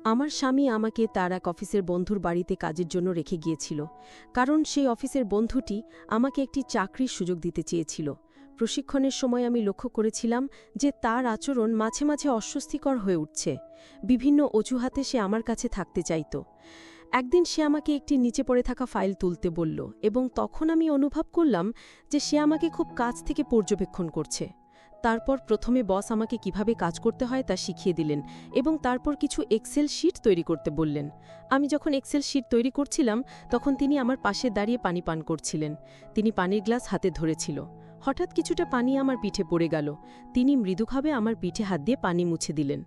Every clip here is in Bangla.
আমার স্বামী আমাকে তার এক অফিসের বন্ধুর বাড়িতে কাজের জন্য রেখে গিয়েছিল, কারণ সেই অফিসের বন্ধুটি আমাকে একটি চাকরির সুযোগ দিতে চেয়েছিল। প্রশিক্ষণের সময় আমি লক্ষ্য করেছিলাম যে তার আচরণ মাঝে মাঝে অস্বস্তিকর হয়ে উঠছে। বিভিন্ন অজুহাতে সে আমার কাছে থাকতে চাইত। একদিন সে আমাকে একটি নিচে পড়ে থাকা ফাইল তুলতে বলল, এবং তখন আমি অনুভব করলাম যে সে আমাকে খুব কাছ থেকে পর্যবেক্ষণ করছে। তারপর প্রথমে বস আমাকে কিভাবে কাজ করতে হয় তা শিখিয়ে দিলেন, এবং তারপর কিছু এক্সেল শিট তৈরি করতে বললেন। আমি যখন এক্সেল শিট তৈরি করছিলাম, তখন তিনি আমার পাশে দাঁড়িয়ে পানি পান করছিলেন। তিনি পানির গ্লাস হাতে ধরেছিল। হঠাৎ কিছুটা পানি আমার পিঠে পড়ে গেল। তিনি মৃদুভাবে আমার পিঠে হাত দিয়ে পানি মুছে দিলেন।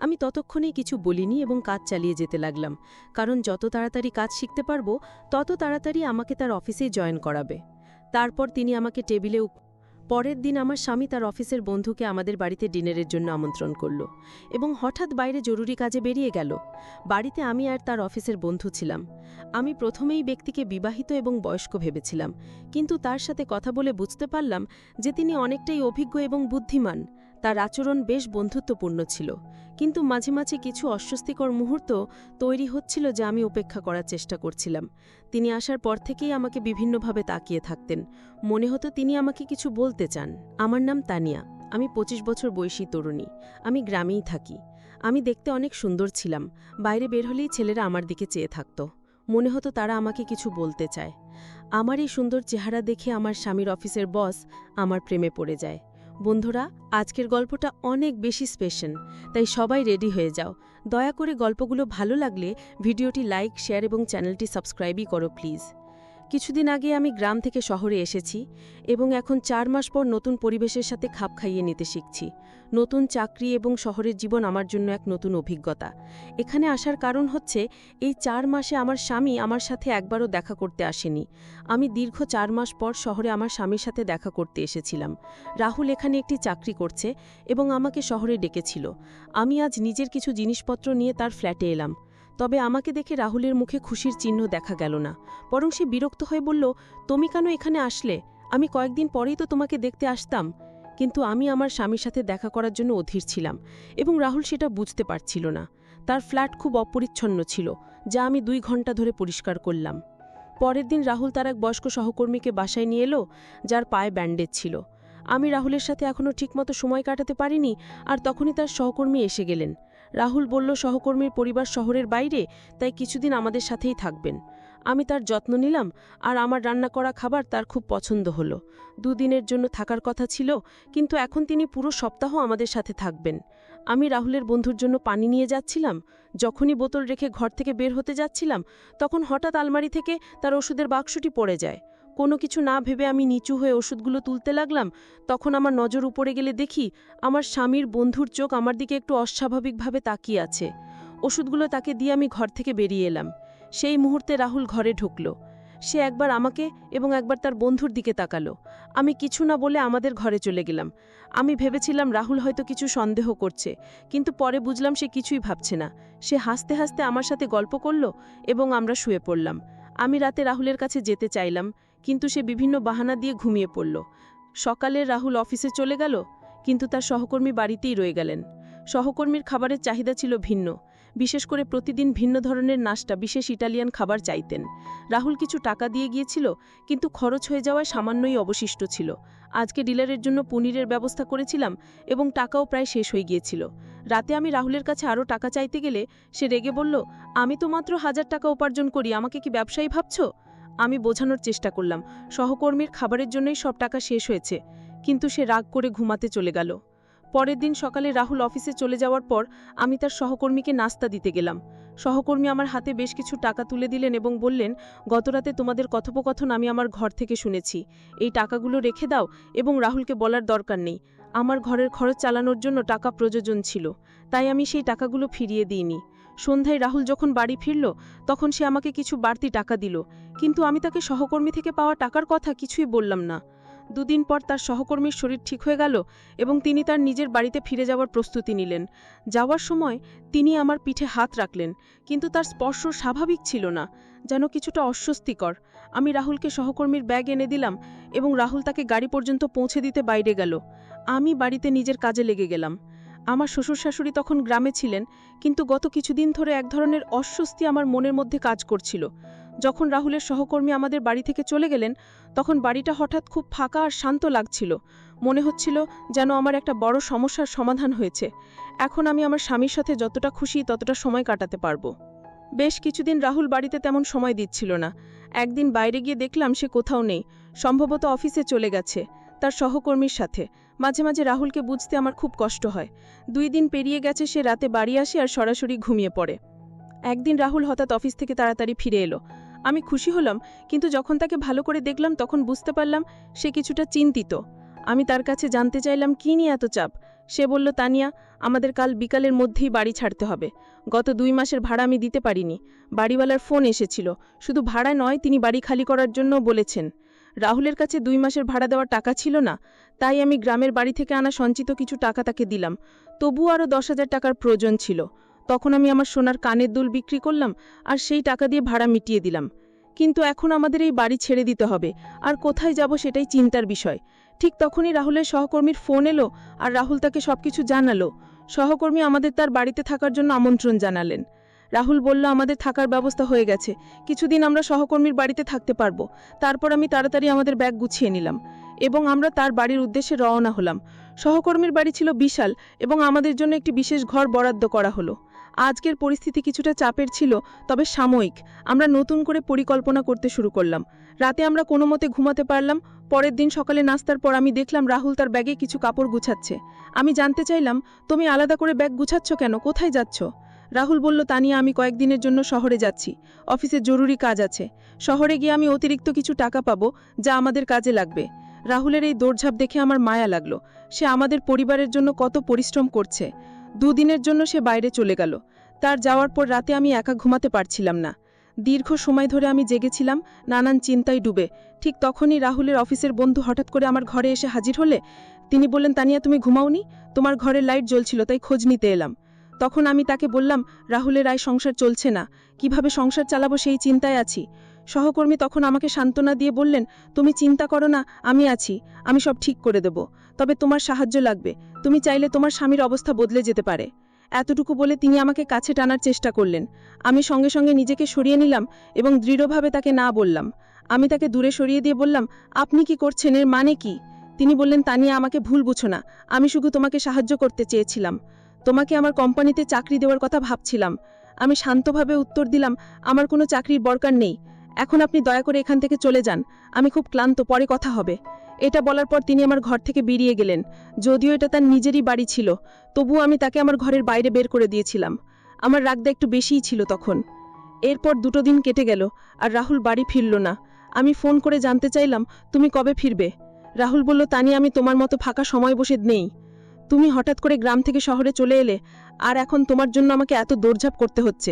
আমি ততক্ষণেই কিছু বলিনি এবং কাজ চালিয়ে যেতে লাগলাম, কারণ যত তাড়াতাড়ি কাজ শিখতে পারব তত তাড়াতাড়ি আমাকে তার অফিসে জয়েন করাবে। তারপর তিনি আমাকে টেবিলে পরের দিন আমার স্বামী তার অফিসের বন্ধুকে আমাদের বাড়িতে ডিনারের জন্য আমন্ত্রণ করল, এবং হঠাৎ বাইরে জরুরি কাজে বেরিয়ে গেল। বাড়িতে আমি আর তার অফিসের বন্ধু ছিলাম। আমি প্রথমেই ব্যক্তিকে বিবাহিত এবং বয়স্ক ভেবেছিলাম, কিন্তু তার সাথে কথা বলে বুঝতে পারলাম যে তিনি অনেকটাই অভিজ্ঞ এবং বুদ্ধিমান। তার আচরণ বেশ বন্ধুত্বপূর্ণ ছিল, কিন্তু মাঝে মাঝে কিছু অস্বস্তিকর মুহূর্ত তৈরি হচ্ছিল যা আমি উপেক্ষা করার চেষ্টা করছিলাম। তিনি আসার পর থেকেই আমাকে বিভিন্নভাবে তাকিয়ে থাকতেন। মনে হতো তিনি আমাকে কিছু বলতে চান। আমার নাম তানিয়া। আমি ২৫ বছর বয়সী তরুণী। আমি গ্রামেই থাকি। আমি দেখতে অনেক সুন্দর ছিলাম। বাইরে বের হলেই ছেলেরা আমার দিকে চেয়ে থাকত। মনে হতো তারা আমাকে কিছু বলতে চায়। আমার এই সুন্দর চেহারা দেখে আমার স্বামীর অফিসের বস আমার প্রেমে পড়ে যায়। বন্ধুরা, আজকের গল্পটা অনেক বেশি স্পেশাল, তাই সবাই রেডি হয়ে যাও। দয়া করে গল্পগুলো ভালো লাগলে ভিডিওটি লাইক, শেয়ার এবং চ্যানেলটি সাবস্ক্রাইবই করো প্লিজ। কিছুদিন আগে আমি গ্রাম থেকে শহরে এসেছি, এবং এখন ৪ মাস পর নতুন পরিবেশের সাথে খাপ খাইয়ে নিতে শিখছি। নতুন চাকরি এবং শহরের জীবন আমার জন্য এক নতুন অভিজ্ঞতা। এখানে আসার কারণ হচ্ছে, এই ৪ মাসে আমার স্বামী আমার সাথে একবারও দেখা করতে আসেনি। আমি দীর্ঘ ৪ মাস পর শহরে আমার স্বামীর সাথে দেখা করতে এসেছিলাম। রাহুল এখানে একটি চাকরি করছে এবং আমাকে শহরে ডেকেছিল। আমি আজ নিজের কিছু জিনিসপত্র নিয়ে তার ফ্ল্যাটে এলাম। তবে আমাকে দেখে রাহুলের মুখে খুশির চিহ্ন দেখা গেল না, বরং সে বিরক্ত হয়ে বলল, তুমি কেন এখানে আসলে? আমি কয়েকদিন পরেই তো তোমাকে দেখতে আসতাম। কিন্তু আমি আমার স্বামীর সাথে দেখা করার জন্য অধীর ছিলাম, এবং রাহুল সেটা বুঝতে পারছিল না। তার ফ্ল্যাট খুব অপরিচ্ছন্ন ছিল, যা আমি ২ ঘন্টা ধরে পরিষ্কার করলাম। পরের দিন রাহুল তার এক বয়স্ক সহকর্মীকে বাসায় নিয়ে এলো, যার পায়ে ব্যান্ডেজ ছিল। আমি রাহুলের সাথে এখনও ঠিকমতো সময় কাটাতে পারিনি, আর তখনই তার সহকর্মী এসে গেলেন। রাহুল বলল সহকর্মীর পরিবার শহরের বাইরে, তাই কিছুদিন আমাদের সাথেই থাকবেন। আমি তার যত্ন নিলাম, আর আমার রান্না করা খাবার তার খুব পছন্দ হলো। ২ দিনের জন্য থাকার কথা ছিল, কিন্তু এখন তিনি পুরো সপ্তাহ আমাদের সাথে থাকবেন। আমি রাহুলের বন্ধুর জন্য পানি নিয়ে যাচ্ছিলাম। যখনই বোতল রেখে ঘর থেকে বের হতে যাচ্ছিলাম, তখন হঠাৎ আলমারি থেকে তার ওষুধের বাক্সটি পড়ে যায়। কোনো কিছু না ভেবে আমি নিচু হয়ে ওষুধগুলো তুলতে লাগলাম। তখন আমার নজর উপরে গেলে দেখি আমার স্বামীর বন্ধুর চোখ আমার দিকে একটু অস্বাভাবিকভাবে তাকিয়ে আছে। ওষুধগুলো তাকে দিয়ে আমি ঘর থেকে বেরিয়ে এলাম। সেই মুহূর্তে রাহুল ঘরে ঢুকল। সে একবার আমাকে এবং একবার তার বন্ধুর দিকে তাকালো। আমি কিছু না বলে আমাদের ঘরে চলে গেলাম। আমি ভেবেছিলাম রাহুল হয়তো কিছু সন্দেহ করছে, কিন্তু পরে বুঝলাম সে কিছুই ভাবছে না। সে হাসতে হাসতে আমার সাথে গল্প করল, এবং আমরা শুয়ে পড়লাম। আমি রাতে রাহুলের কাছে যেতে চাইলাম, কিন্তু সে বিভিন্ন বাহানা দিয়ে ঘুমিয়ে পড়ল। সকালে রাহুল অফিসে চলে গেল, কিন্তু তার সহকর্মী বাড়িতেই রয়ে গেলেন। সহকর্মীর খাবারের চাহিদা ছিল ভিন্ন, বিশেষ করে প্রতিদিন ভিন্ন ধরনের নাস্তা, বিশেষ ইটালিয়ান খাবার চাইতেন। রাহুল কিছু টাকা দিয়ে গিয়েছিল, কিন্তু খরচ হয়ে যাওয়ায় সামান্যই অবশিষ্ট ছিল। আজকে ডিলারের জন্য পনিরের ব্যবস্থা করেছিলাম, এবং টাকাও প্রায় শেষ হয়ে গিয়েছিল। রাতে আমি রাহুলের কাছে আরও টাকা চাইতে গেলে সে রেগে বলল, আমি তো মাত্র ১,০০০ টাকা উপার্জন করি, আমাকে কি ব্যবসায়ী ভাবছ? আমি বোঝানোর চেষ্টা করলাম সহকর্মীর খাবারের জন্যই সব টাকা শেষ হয়েছে, কিন্তু সে রাগ করে ঘুমাতে চলে গেল। পরের দিন সকালে রাহুল অফিসে চলে যাওয়ার পর আমি তার সহকর্মীকে নাস্তা দিতে গেলাম। সহকর্মী আমার হাতে বেশ কিছু টাকা তুলে দিলেন এবং বললেন, গতরাতে তোমাদের কথোপকথন আমি আমার ঘর থেকে শুনেছি। এই টাকাগুলো রেখে দাও, এবং রাহুলকে বলার দরকার নেই। আমার ঘরের খরচ চালানোর জন্য টাকা প্রয়োজন ছিল, তাই আমি সেই টাকাগুলো ফিরিয়ে দিইনি। সন্ধ্যায় রাহুল যখন বাড়ি ফিরল, তখন সে আমাকে কিছু বাড়তি টাকা দিল, কিন্তু আমি তাকে সহকর্মী থেকে পাওয়া টাকার কথা কিছুই বললাম না। ২ দিন পর তার সহকর্মীর শরীর ঠিক হয়ে গেল, এবং তিনি তার নিজের বাড়িতে ফিরে যাওয়ার প্রস্তুতি নিলেন। যাওয়ার সময় তিনি আমার পিঠে হাত রাখলেন, কিন্তু তার স্পর্শ স্বাভাবিক ছিল না, যেন কিছুটা অস্বস্তিকর। আমি রাহুলকে সহকর্মীর ব্যাগ এনে দিলাম, এবং রাহুল তাকে গাড়ি পর্যন্ত পৌঁছে দিতে বাইরে গেল। আমি বাড়িতে নিজের কাজে লেগে গেলাম। আমার শ্বশুর শাশুড়ি তখন গ্রামে ছিলেন, কিন্তু গত কিছুদিন ধরে এক ধরনের অস্বস্তি আমার মনের মধ্যে কাজ করছিল। যখন রাহুলের সহকর্মী আমাদের বাড়ি থেকে চলে গেলেন, তখন বাড়িটা হঠাৎ খুব ফাঁকা আর শান্ত লাগছিল। মনে হচ্ছিল যেন আমার একটা বড় সমস্যার সমাধান হয়েছে। এখন আমি আমার স্বামীর সাথে যতটা খুশি ততটা সময় কাটাতে পারবো। বেশ কিছুদিন রাহুল বাড়িতে তেমন সময় দিচ্ছিল না। একদিন বাইরে গিয়ে দেখলাম সে কোথাও নেই, সম্ভবত অফিসে চলে গেছে তার সহকর্মীর সাথে। মাঝে মাঝে রাহুলকে বুঝতে আমার খুব কষ্ট হয়। 2 দিন পেরিয়ে গেছে, সে রাতে বাড়ি আসে আর সরাসরি ঘুমিয়ে পড়ে। একদিন রাহুল হঠাৎ অফিস থেকে তাড়াতাড়ি ফিরে এলো। আমি খুশি হলাম, কিন্তু যখন তাকে ভালো করে দেখলাম তখন বুঝতে পারলাম সে কিছুটা চিন্তিত। আমি তার কাছে জানতে চাইলাম কী নিয়ে এত চাপ। সে বলল, তানিয়া, আমাদের কাল বিকালের মধ্যেই বাড়ি ছাড়তে হবে। গত 2 মাসের ভাড়া আমি দিতে পারিনি। বাড়িওয়ালার ফোন এসেছিল, শুধু ভাড়া নয়, তিনি বাড়ি খালি করার জন্য বলেছেন। রাহুলের কাছে 2 মাসের ভাড়া দেওয়ার টাকা ছিল না, তাই আমি গ্রামের বাড়ি থেকে আনা সঞ্চিত কিছু টাকা তাকে দিলাম। তবুও আরও 10,000 টাকার প্রয়োজন ছিল। তখন আমি আমার সোনার কানের দুল বিক্রি করলাম আর সেই টাকা দিয়ে ভাড়া মিটিয়ে দিলাম। কিন্তু এখন আমাদের এই বাড়ি ছেড়ে দিতে হবে, আর কোথায় যাব সেটাই চিন্তার বিষয়। ঠিক তখনই রাহুলের সহকর্মীর ফোন এলো আর রাহুল তাকে সবকিছু জানালো। সহকর্মী আমাদের তার বাড়িতে থাকার জন্য আমন্ত্রণ জানালেন। রাহুল বলল, আমাদের থাকার ব্যবস্থা হয়ে গেছে, কিছুদিন আমরা সহকর্মীর বাড়িতে থাকতে পারবো। তারপর আমি তাড়াতাড়ি আমাদের ব্যাগ গুছিয়ে নিলাম এবং আমরা তার বাড়ির উদ্দেশ্যে রওনা হলাম। সহকর্মীর বাড়ি ছিল বিশাল এবং আমাদের জন্য একটি বিশেষ ঘর বরাদ্দ করা হলো। আজকের পরিস্থিতি কিছুটা চাপের ছিল, তবে সাময়িক। আমরা নতুন করে পরিকল্পনা করতে শুরু করলাম। রাতে আমরা কোনো মতে ঘুমাতে পারলাম। পরের দিন সকালে নাস্তার পর আমি দেখলাম রাহুল তার ব্যাগে কিছু কাপড় গুছাচ্ছে। আমি জানতে চাইলাম, তুমি আলাদা করে ব্যাগ গুছাচ্ছ কেন, কোথায় যাচ্ছ? রাহুল বলল, তানিয়া, আমি কয়েকদিনের জন্য শহরে যাচ্ছি, অফিসে জরুরি কাজ আছে। শহরে গিয়ে আমি অতিরিক্ত কিছু টাকা পাবো, যা আমাদের কাজে লাগবে। রাহুলের এই দৌড়ঝাঁপ দেখে আমার মায়া লাগলো। সে আমাদের পরিবারের জন্য কত পরিশ্রম করছে। 2 দিনের জন্য সে বাইরে চলে গেল। তার যাওয়ার পর রাতে আমি একা ঘুমাতে পারছিলাম না। দীর্ঘ সময় ধরে আমি জেগেছিলাম, নানান চিন্তায় ডুবে। ঠিক তখনই রাহুলের অফিসের বন্ধু হঠাৎ করে আমার ঘরে এসে হাজির হলে। তিনি বললেন, তানিয়া, তুমি ঘুমাওনি? তোমার ঘরের লাইট জ্বলছিল, তাই খোঁজ নিতে এলাম। তখন আমি তাকে বললাম, রাহুলের আয় সংসার চলছে না, কিভাবে সংসার চালাবো সেই চিন্তায় আছি। সহকর্মী তখন আমাকে সান্ত্বনা দিয়ে বললেন, তুমি চিন্তা করো না, আমি আছি, আমি সব ঠিক করে দেব। তবে তোমার সাহায্য লাগবে, তুমি চাইলে তোমার স্বামীর অবস্থা বদলে যেতে পারে। এতটুকু বলে তিনি আমাকে কাছে টানার চেষ্টা করলেন। আমি সঙ্গে সঙ্গে নিজেকে সরিয়ে নিলাম এবং দৃঢ়ভাবে তাকে না বললাম। আমি তাকে দূরে সরিয়ে দিয়ে বললাম, আপনি কি করছেন, এর মানে কি? তিনি বললেন, তানিয়া, আমাকে ভুল বুঝো না, আমি শুধু তোমাকে সাহায্য করতে চেয়েছিলাম। তোমাকে আমার কোম্পানিতে চাকরি দেওয়ার কথা ভাবছিলাম। আমি শান্তভাবে উত্তর দিলাম, আমার কোনো চাকরির দরকার নেই। এখন আপনি দয়া করে এখান থেকে চলে যান, আমি খুব ক্লান্ত, পরে কথা হবে। এটা বলার পর তিনি আমার ঘর থেকে বেরিয়ে গেলেন। যদিও এটা তার নিজেরই বাড়ি ছিল, তবুও আমি তাকে আমার ঘরের বাইরে বের করে দিয়েছিলাম। আমার রাগটা একটু বেশিই ছিল তখন। এরপর 2 দিন কেটে গেল আর রাহুল বাড়ি ফিরল না। আমি ফোন করে জানতে চাইলাম, তুমি কবে ফিরবে? রাহুল বলল, তানিয়া, আমি তোমার মতো ফাঁকা সময় বসে নেই। তুমি হঠাৎ করে গ্রাম থেকে শহরে চলে এলে, আর এখন তোমার জন্য আমাকে এত দৌড়ঝাঁপ করতে হচ্ছে।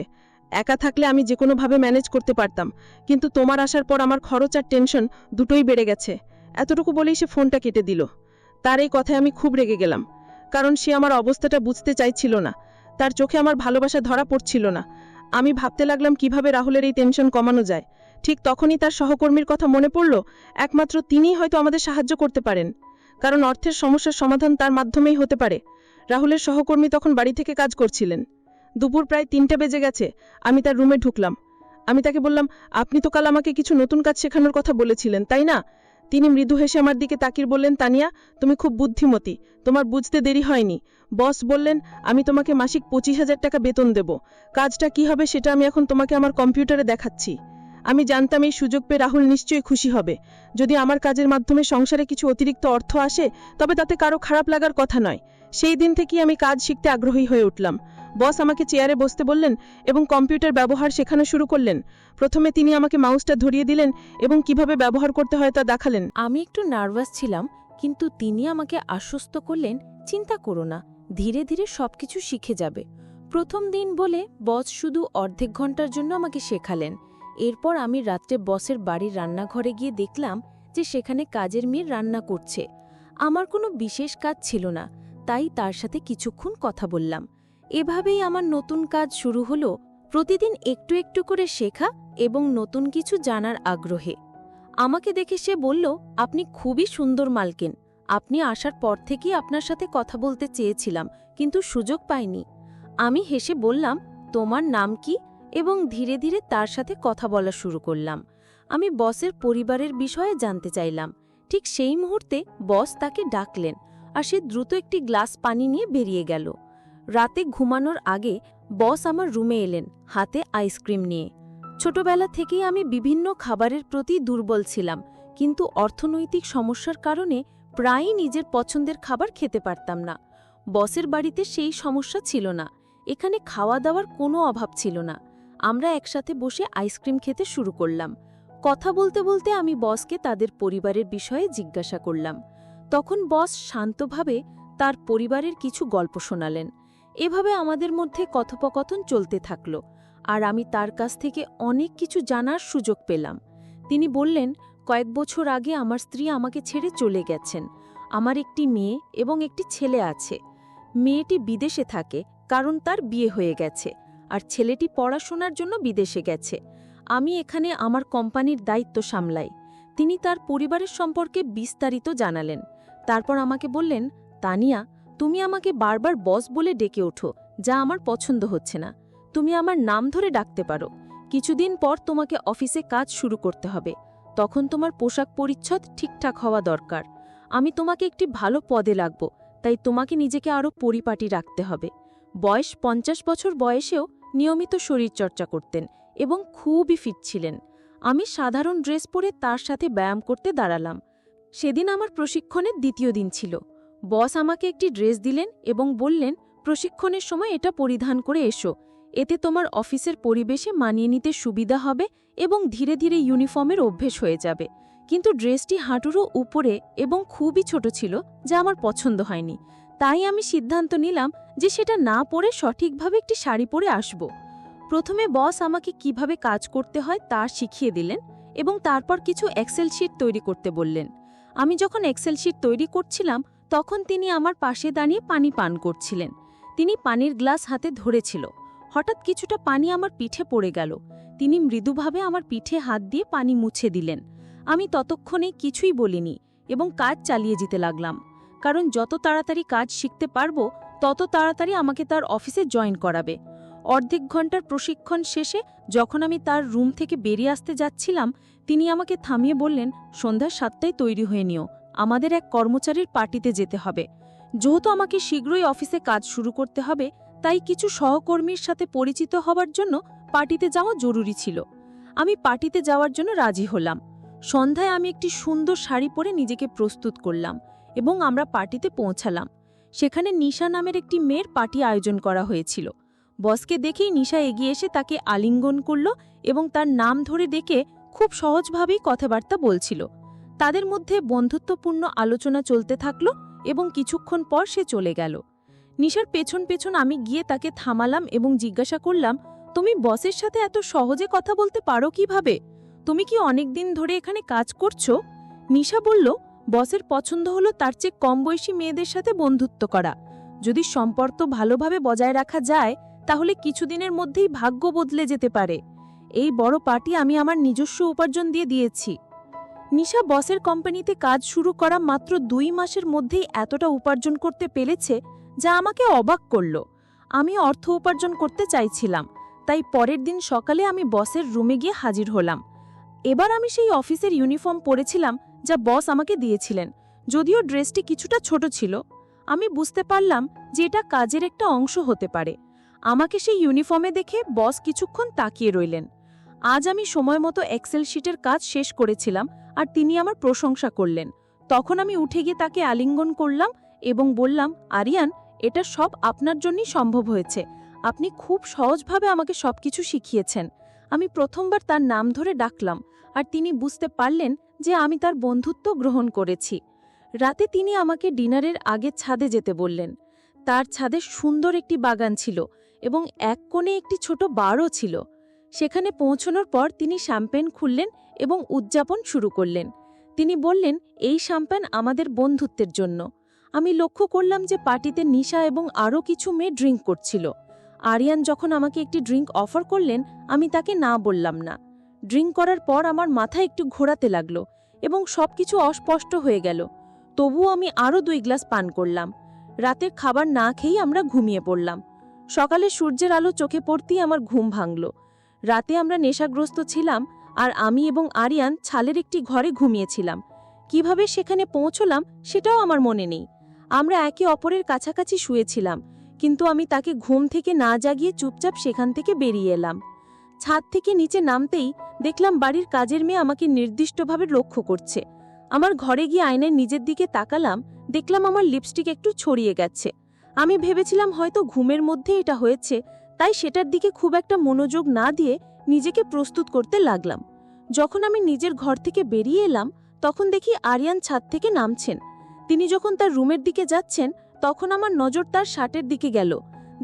একা থাকলে আমি যে কোনোভাবে ম্যানেজ করতে পারতাম, কিন্তু তোমার আসার পর আমার খরচ আর টেনশন দুটোই বেড়ে গেছে। এতটুকু বলেই সে ফোনটা কেটে দিল। তার এই কথায় আমি খুব রেগে গেলাম, কারণ সে আমার অবস্থাটা বুঝতে চাইছিল না। তার চোখে আমার ভালোবাসা ধরা পড়ছিল না। আমি ভাবতে লাগলাম কিভাবে রাহুলের এই টেনশন কমানো যায়। ঠিক তখনই তার সহকর্মীর কথা মনে পড়ল। একমাত্র তিনিই হয়তো আমাদের সাহায্য করতে পারেন, কারণ অর্থের সমস্যার সমাধান তার মাধ্যমেই হতে পারে। রাহুলের সহকর্মী তখন বাড়ি থেকে কাজ করছিলেন। দুপুর প্রায় 3টে বেজে গেছে। আমি তার রুমে ঢুকলাম। আমি তাকে বললাম, আপনি তো কাল আমাকে কিছু নতুন কাজ শেখানোর কথা বলেছিলেন, তাই না? তিনি মৃদু হেসে আমার দিকে তাকিয়ে বললেন, তানিয়া, তুমি খুব বুদ্ধিমতী, তোমার বুঝতে দেরি হয়নি। বস বললেন, আমি তোমাকে মাসিক 25,000 টাকা বেতন দেব। কাজটা কি হবে সেটা আমি এখন তোমাকে আমার কম্পিউটারে দেখাচ্ছি। আমি জানতাম এই সুযোগ পেয়ে রাহুল নিশ্চয়ই খুশি হবে। যদি আমার কাজের মাধ্যমে সংসারে কিছু অতিরিক্ত অর্থ আসে, তবে তাতে কারো খারাপ লাগার কথা নয়। সেই দিন থেকেই আমি কাজ শিখতে আগ্রহী হয়ে উঠলাম। বস আমাকে চেয়ারে বসতে বললেন এবং কম্পিউটার ব্যবহার শেখানো শুরু করলেন। প্রথমে তিনি আমাকে মাউসটা ধরিয়ে দিলেন এবং কিভাবে ব্যবহার করতে হয় তা দেখালেন। আমি একটু নার্ভাস ছিলাম, কিন্তু তিনি আমাকে আশ্বস্ত করলেন, চিন্তা করো না, ধীরে ধীরে সবকিছু শিখে যাবে। প্রথম দিন বলে বস শুধু অর্ধেক ঘন্টার জন্য আমাকে শেখালেন। এরপর আমি রাত্রে বসের বাড়ির রান্নাঘরে গিয়ে দেখলাম যে সেখানে কাজের মেয়ে রান্না করছে। আমার কোনো বিশেষ কাজ ছিল না, তাই তার সাথে কিছুক্ষণ কথা বললাম। এভাবেই আমার নতুন কাজ শুরু হলো, প্রতিদিন একটু একটু করে শেখা এবং নতুন কিছু জানার আগ্রহে। আমাকে দেখে সে বলল, আপনি খুবই সুন্দর মালকিন, আপনি আসার পর থেকেই আপনার সাথে কথা বলতে চেয়েছিলাম, কিন্তু সুযোগ পাইনি। আমি হেসে বললাম, তোমার নাম কি? এবং ধীরে ধীরে তার সাথে কথা বলা শুরু করলাম। আমি বসের পরিবারের বিষয়ে জানতে চাইলাম। ঠিক সেই মুহূর্তে বস তাকে ডাকলেন, আর সে দ্রুত একটি গ্লাস পানি নিয়ে বেরিয়ে গেল। রাতে ঘুমানোর আগে বস আমার রুমে এলেন, হাতে আইসক্রিম নিয়ে। ছোটবেলা থেকেই আমি বিভিন্ন খাবারের প্রতি দুর্বল ছিলাম, কিন্তু অর্থনৈতিক সমস্যার কারণে প্রায়ই নিজের পছন্দের খাবার খেতে পারতাম না। বসের বাড়িতে সেই সমস্যা ছিল না। এখানে খাওয়া দাওয়ার কোনো অভাব ছিল না। আমরা একসাথে বসে আইসক্রিম খেতে শুরু করলাম। কথা বলতে বলতে আমি বসকে তাদের পরিবারের বিষয়ে জিজ্ঞাসা করলাম। তখন বস শান্তভাবে তার পরিবারের কিছু গল্প শোনালেন। এভাবে আমাদের মধ্যে কথোপকথন চলতে থাকল, আর আমি তার কাছ থেকে অনেক কিছু জানার সুযোগ পেলাম। তিনি বললেন, কয়েক বছর আগে আমার স্ত্রী আমাকে ছেড়ে চলে গেছেন। আমার একটি মেয়ে এবং একটি ছেলে আছে। মেয়েটি বিদেশে থাকে কারণ তার বিয়ে হয়ে গেছে, আর ছেলেটি পড়াশোনার জন্য বিদেশে গেছে। আমি এখানে আমার কোম্পানির দায়িত্ব সামলাই। তিনি তার পরিবারের সম্পর্কে বিস্তারিত জানালেন। তারপর আমাকে বললেন, তানিয়া, তুমি আমাকে বারবার বস বলে ডেকে ওঠো, যা আমার পছন্দ হচ্ছে না। তুমি আমার নাম ধরে ডাকতে পারো। কিছুদিন পর তোমাকে অফিসে কাজ শুরু করতে হবে। তখন তোমার পোশাক পরিচ্ছদ ঠিকঠাক হওয়া দরকার। আমি তোমাকে একটি ভালো পদে লাগব, তাই তোমাকে নিজেকে আরও পরিপাটি রাখতে হবে। বয়স 50 বছর বয়সেও নিয়মিত শরীরচর্চা করতেন এবং খুবই ফিট ছিলেন। আমি সাধারণ ড্রেস পরে তার সাথে ব্যায়াম করতে দাঁড়ালাম। সেদিন আমার প্রশিক্ষণের দ্বিতীয় দিন ছিল। বস আমাকে একটি ড্রেস দিলেন এবং বললেন, প্রশিক্ষণের সময় এটা পরিধান করে এসো। এতে তোমার অফিসের পরিবেশে মানিয়ে নিতে সুবিধা হবে এবং ধীরে ধীরে ইউনিফর্মের অভ্যেস হয়ে যাবে। কিন্তু ড্রেসটি হাঁটুরও উপরে এবং খুবই ছোট ছিল, যা আমার পছন্দ হয়নি। তাই আমি সিদ্ধান্ত নিলাম যে সেটা না পরে সঠিকভাবে একটি শাড়ি পরে আসব। প্রথমে বস আমাকে কিভাবে কাজ করতে হয় তা শিখিয়ে দিলেন এবং তারপর কিছু এক্সেল শিট তৈরি করতে বললেন। আমি যখন এক্সেল শিট তৈরি করছিলাম, তখন তিনি আমার পাশে দাঁড়িয়ে পানি পান করছিলেন। তিনি পানির গ্লাস হাতে ধরেছিল। হঠাৎ কিছুটা পানি আমার পিঠে পড়ে গেল। তিনি মৃদুভাবে আমার পিঠে হাত দিয়ে পানি মুছে দিলেন। আমি ততক্ষণে কিছুই বলিনি এবং কাজ চালিয়ে যেতে লাগলাম, কারণ যত তাড়াতাড়ি কাজ শিখতে পারবো তত তাড়াতাড়ি আমাকে তার অফিসে জয়েন করাবে। অর্ধেক ঘন্টার প্রশিক্ষণ শেষে যখন আমি তার রুম থেকে বেরিয়ে আসতে যাচ্ছিলাম, তিনি আমাকে থামিয়ে বললেন, সন্ধ্যা 7টায় তৈরি হয়ে নিও, আমাদের এক কর্মচারীর পার্টিতে যেতে হবে। যেহেতু আমাকে শীঘ্রই অফিসে কাজ শুরু করতে হবে, তাই কিছু সহকর্মীর সাথে পরিচিত হবার জন্য পার্টিতে যাওয়া জরুরি ছিল। আমি পার্টিতে যাওয়ার জন্য রাজি হলাম। সন্ধ্যায় আমি একটি সুন্দর শাড়ি পরে নিজেকে প্রস্তুত করলাম এবং আমরা পার্টিতে পৌঁছালাম। সেখানে নিশা নামের একটি মেয়ের পার্টি আয়োজন করা হয়েছিল। বসকে দেখেই নিশা এগিয়ে এসে তাকে আলিঙ্গন করল এবং তার নাম ধরে ডেকে খুব সহজভাবেই কথাবার্তা বলছিল। তাদের মধ্যে বন্ধুত্বপূর্ণ আলোচনা চলতে থাকল এবং কিছুক্ষণ পর সে চলে গেল। নিশার পেছন পেছন আমি গিয়ে তাকে থামালাম এবং জিজ্ঞাসা করলাম, তুমি বসের সাথে এত সহজে কথা বলতে পারো কিভাবে? তুমি কি অনেক দিন ধরে এখানে কাজ করছো? নিশা বলল, বসের পছন্দ হলো তার চেয়ে কম বয়সী মেয়েদের সাথে বন্ধুত্ব করা। যদি সম্পর্ক ভালোভাবে বজায় রাখা যায়, তাহলে কিছুদিনের মধ্যেই ভাগ্য বদলে যেতে পারে। এই বড় পার্টি আমি আমার নিজস্ব উপার্জন দিয়ে দিয়েছি। নিশা বসের কোম্পানিতে কাজ শুরু করা মাত্র 2 মাসের মধ্যেই এতটা উপার্জন করতে পেরেছে, যা আমাকে অবাক করল। আমি অর্থ উপার্জন করতে চাইছিলাম, তাই পরের দিন সকালে আমি বসের রুমে গিয়ে হাজির হলাম। এবার আমি সেই অফিসের ইউনিফর্ম পরেছিলাম যা বস আমাকে দিয়েছিলেন, যদিও ড্রেসটি কিছুটা ছোট ছিল। আমি বুঝতে পারলাম যে এটা কাজের একটা অংশ হতে পারে। আমাকে সেই ইউনিফর্মে দেখে বস কিছুক্ষণ তাকিয়ে রইলেন। আজ আমি সময়মতো এক্সেল শিটের কাজ শেষ করেছিলাম, আর তিনি আমার প্রশংসা করলেন। তখন আমি উঠে গিয়ে তাকে আলিঙ্গন করলাম এবং বললাম, আরিয়ান, এটা সব আপনার জন্যই সম্ভব হয়েছে। আপনি খুব সহজভাবে আমাকে সবকিছু শিখিয়েছেন। আমি প্রথমবার তার নাম ধরে ডাকলাম, আর তিনি বুঝতে পারলেন যে আমি তার বন্ধুত্ব গ্রহণ করেছি। রাতে তিনি আমাকে ডিনারের আগে ছাদে যেতে বললেন। তার ছাদে সুন্দর একটি বাগান ছিল এবং এক কোণে একটি ছোট বারও ছিল। সেখানে পৌঁছানোর পর তিনি শ্যাম্পেন খুললেন এবং উদযাপন শুরু করলেন। তিনি বললেন, এই শ্যাম্পেন আমাদের বন্ধুত্বের জন্য। আমি লক্ষ্য করলাম যে পার্টিতে নিশা এবং আরও কিছু মেয়ে ড্রিঙ্ক করছিল। আরিয়ান যখন আমাকে একটি ড্রিঙ্ক অফার করলেন, আমি তাকে না বললাম না। ড্রিঙ্ক করার পর আমার মাথা একটু ঘোরাতে লাগলো এবং সবকিছু অস্পষ্ট হয়ে গেল। তবুও আমি আরও 2 গ্লাস পান করলাম। রাতের খাবার না খেয়েই আমরা ঘুমিয়ে পড়লাম। সকালে সূর্যের আলো চোখে পড়তেই আমার ঘুম ভাঙল। রাতে আমরা নেশাগ্রস্ত ছিলাম, আর আমি এবং আরিয়ান ছালের একটি ঘরে ঘুমিয়েছিলাম। কিভাবে সেখানে পৌঁছলাম সেটাও আমার মনে নেই। আমরা একে অপরের কাছাকাছি শুয়েছিলাম, কিন্তু আমি তাকে ঘুম থেকে না জাগিয়ে চুপচাপ সেখান থেকে বেরিয়ে এলাম। ছাদ থেকে নিচে নামতেই দেখলাম বাড়ির কাজের মেয়ে আমাকে নির্দিষ্টভাবে লক্ষ্য করছে। আমার ঘরে গিয়ে আয়নায় নিজের দিকে তাকালাম, দেখলাম আমার লিপস্টিক একটু ছড়িয়ে গেছে। আমি ভেবেছিলাম হয়তো ঘুমের মধ্যে এটা হয়েছে, তাই সেটার দিকে খুব একটা মনোযোগ না দিয়ে নিজেকে প্রস্তুত করতে লাগলাম। যখন আমি নিজের ঘর থেকে বেরিয়ে এলাম, তখন দেখি আরিয়ান ছাদ থেকে নামছেন। তিনি যখন তার রুমের দিকে যাচ্ছেন, তখন আমার নজর তার শার্টের দিকে গেল।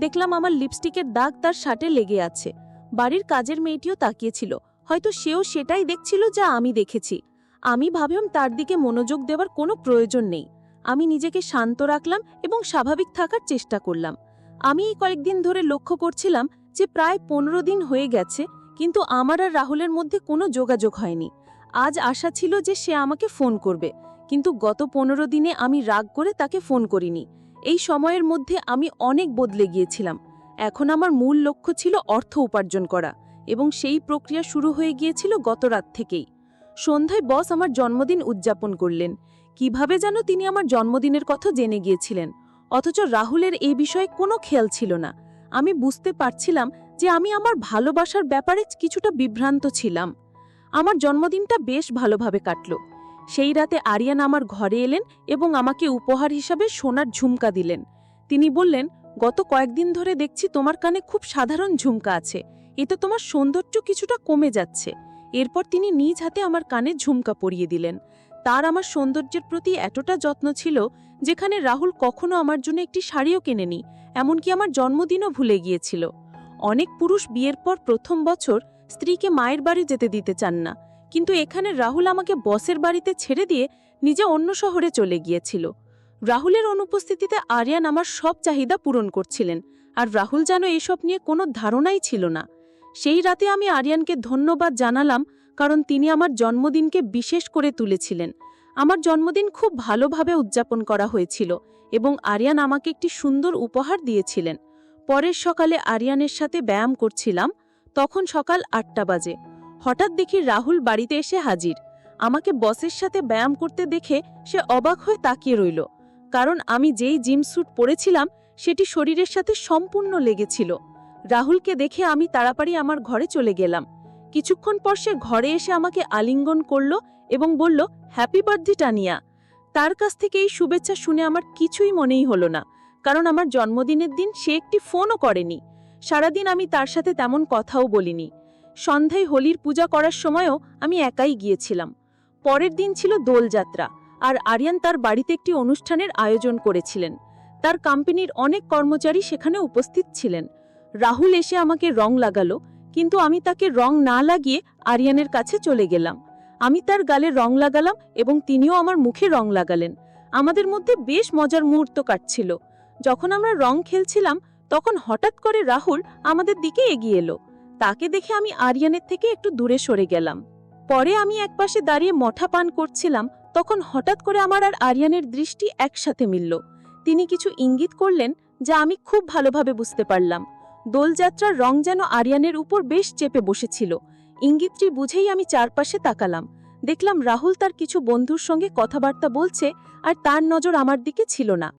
দেখলাম আমার লিপস্টিকের দাগ তার শার্টে লেগে আছে। বাড়ির কাজের মেয়েটিও তাকিয়েছিল, হয়তো সেও সেটাই দেখছিল যা আমি দেখেছি। আমি ভাবলাম তার দিকে মনোযোগ দেওয়ার কোনো প্রয়োজন নেই। আমি নিজেকে শান্ত রাখলাম এবং স্বাভাবিক থাকার চেষ্টা করলাম। আমি এই কয়েকদিন ধরে লক্ষ্য করছিলাম যে প্রায় 15 দিন হয়ে গেছে, কিন্তু আমার আর রাহুলের মধ্যে কোনো যোগাযোগ হয়নি। আজ আশা ছিল যে সে আমাকে ফোন করবে, কিন্তু গত 15 দিনে আমি রাগ করে তাকে ফোন করিনি। এই সময়ের মধ্যে আমি অনেক বদলে গিয়েছিলাম। এখন আমার মূল লক্ষ্য ছিল অর্থ উপার্জন করা, এবং সেই প্রক্রিয়া শুরু হয়ে গিয়েছিল গত রাত থেকেই। সন্ধ্যায় বস আমার জন্মদিন উদযাপন করলেন। কিভাবে যেন তিনি আমার জন্মদিনের কথা জেনে গিয়েছিলেন, অথচ রাহুলের এই বিষয়ে কোনো খেয়াল ছিল না। আমি বুঝতে পারছিলাম যে আমি আমার ভালোবাসার ব্যাপারে কিছুটা বিভ্রান্ত ছিলাম। আমার জন্মদিনটা বেশ ভালোভাবে কাটল। সেই রাতে আরিয়ান আমার ঘরে এলেন এবং আমাকে উপহার হিসাবে সোনার ঝুমকা দিলেন। তিনি বললেন, গত কয়েকদিন ধরে দেখছি তোমার কানে খুব সাধারণ ঝুমকা আছে, এতে তোমার সৌন্দর্য কিছুটা কমে যাচ্ছে। এরপর তিনি নিজ হাতে আমার কানে ঝুমকা পরিয়ে দিলেন। তার আমার সৌন্দর্যের প্রতি এতটা যত্ন ছিল, যেখানে রাহুল কখনো আমার জন্য একটি শাড়িও কেনেনি, এমনকি আমার জন্মদিনও ভুলে গিয়েছিল। অনেক পুরুষ বিয়ের পর প্রথম বছর স্ত্রীকে মায়ের বাড়ি যেতে দিতে চান না, কিন্তু এখানে রাহুল আমাকে বসের বাড়িতে ছেড়ে দিয়ে নিজে অন্য শহরে চলে গিয়েছিল। রাহুলের অনুপস্থিতিতে আরিয়ান আমার সব চাহিদা পূরণ করছিলেন, আর রাহুল যেন এসব নিয়ে কোনো ধারণাই ছিল না। সেই রাতে আমি আরিয়ানকে ধন্যবাদ জানালাম, কারণ তিনি আমার জন্মদিনকে বিশেষ করে তুলেছিলেন। আমার জন্মদিন খুব ভালোভাবে উদযাপন করা হয়েছিল, এবং আরিয়ান আমাকে একটি সুন্দর উপহার দিয়েছিলেন। পরের সকালে আরিয়ানের সাথে ব্যায়াম করছিলাম। তখন সকাল 8টা বাজে। হঠাৎ দেখি রাহুল বাড়িতে এসে হাজির। আমাকে বসের সাথে ব্যায়াম করতে দেখে সে অবাক হয়ে তাকিয়ে রইল, কারণ আমি যেই জিম স্যুট পরেছিলাম সেটি শরীরের সাথে সম্পূর্ণ লেগেছিল। রাহুলকে দেখে আমি তাড়াতাড়ি আমার ঘরে চলে গেলাম। কিছুক্ষণ পর সে ঘরে এসে আমাকে আলিঙ্গন করল এবং বলল, হ্যাপি বার্থডে টানিয়া। তার কাছ থেকে এই শুভেচ্ছা শুনে আমার কিছুই মনেই হলো না, কারণ আমার জন্মদিনের দিন সে একটি ফোনও করেনি। সারাদিন আমি তার সাথে তেমন কথাও বলিনি। সন্ধ্যায় হোলির পূজা করার সময়ও আমি একাই গিয়েছিলাম। পরের দিন ছিল দোলযাত্রা, আর আরিয়ান তার বাড়িতে একটি অনুষ্ঠানের আয়োজন করেছিলেন। তার কোম্পানির অনেক কর্মচারী সেখানে উপস্থিত ছিলেন। রাহুল এসে আমাকে রং লাগালো, কিন্তু আমি তাকে রং না লাগিয়ে আরিয়ানের কাছে চলে গেলাম। আমি তার গালে রং লাগালাম এবং তিনিও আমার মুখে রং লাগালেন। আমাদের মধ্যে বেশ মজার মুহূর্ত কাটছিল। যখন আমরা রং খেলছিলাম, তখন হঠাৎ করে রাহুল আমাদের দিকে এগিয়ে এলো। তাকে দেখে আমি আরিয়ানের থেকে একটু দূরে সরে গেলাম। পরে আমি একপাশে দাঁড়িয়ে মঠা পান করছিলাম, তখন হঠাৎ করে আমার আর আরিয়ানের দৃষ্টি একসাথে মিলল। তিনি কিছু ইঙ্গিত করলেন, যা আমি খুব ভালোভাবে বুঝতে পারলাম। দোলযাত্রার রং যেন আরিয়ানের উপর বেশ চেপে বসেছিল। ইঙ্গিতটি বুঝেই আমি চারপাশে তাকালাম। দেখলাম রাহুল তার কিছু বন্ধুর সঙ্গে কথাবার্তা বলছে, আর তার নজর আমার দিকে ছিল না।